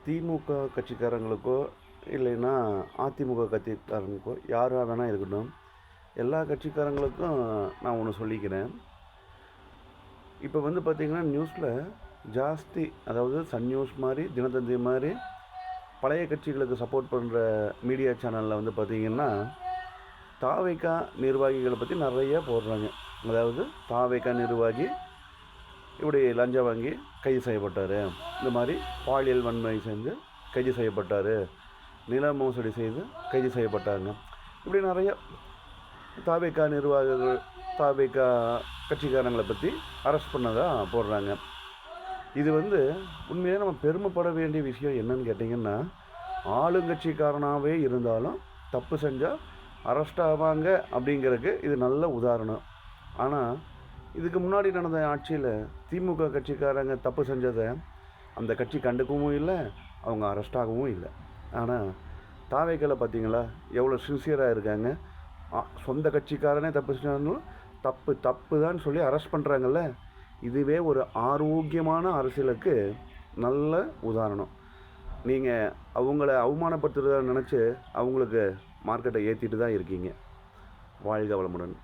திமுக கட்சிக்காரங்களுக்கோ இல்லைன்னா அதிமுக கட்சிக்காரங்களுக்கோ யாராக வேணால் இருக்கட்டும், எல்லா கட்சிக்காரங்களுக்கும் நான் ஒன்று சொல்லிக்கிறேன். இப்போ பார்த்திங்கன்னா நியூஸில் ஜாஸ்தி, அதாவது சன் நியூஸ் மாதிரி, தினத்தந்தி மாதிரி பழைய கட்சிகளுக்கு சப்போர்ட் பண்ணுற மீடியா சேனலில் பார்த்திங்கன்னா தாவேகா நிர்வாகிகளை பற்றி நிறைய போடுறாங்க. அதாவது தாவேகா நிர்வாகி இப்படி லஞ்சம் வாங்கி கைது செய்யப்பட்டார், இந்த மாதிரி பாலியல் வன்முறை செஞ்சு கைது செய்யப்பட்டார், நில மோசடி செய்து கைது செய்யப்பட்டாங்க, இப்படி நிறைய தாவேகா நிர்வாகிகள் தாவேகா கட்சிக்காரங்களை பற்றி அரெஸ்ட் பண்ணதாக போடுறாங்க. இது உண்மையிலே நம்ம பெருமைப்பட வேண்டிய விஷயம் என்னன்னு கேட்டிங்கன்னா, ஆளுங்கட்சிக்காரனாகவே இருந்தாலும் தப்பு செஞ்சால் அரெஸ்ட் ஆவாங்க அப்படிங்கிறதுக்கு இது நல்ல உதாரணம். ஆனால் இதுக்கு முன்னாடி நடந்த ஆட்சியில் திமுக கட்சிக்காரங்க தப்பு செஞ்சதை அந்த கட்சி கண்டுக்கவும் இல்லை, அவங்க அரெஸ்ட் ஆகவும் இல்லை. ஆனால் தாவேக்கால பார்த்தீங்களா எவ்வளோ சின்சியராக இருக்காங்க. சொந்த கட்சிக்காரனே தப்பு செஞ்சாலும் தப்பு தான் சொல்லி அரெஸ்ட் பண்ணுறாங்கல்ல. இதுவே ஒரு ஆரோக்கியமான அரசியலுக்கு நல்ல உதாரணம். நீங்கள் அவங்கள அவமானப்படுத்துறதா நினச்சி அவங்களுக்கு மார்க்கெட்டை ஏற்றிட்டு தான் இருக்கீங்க. வாழ்க வளமுடன்.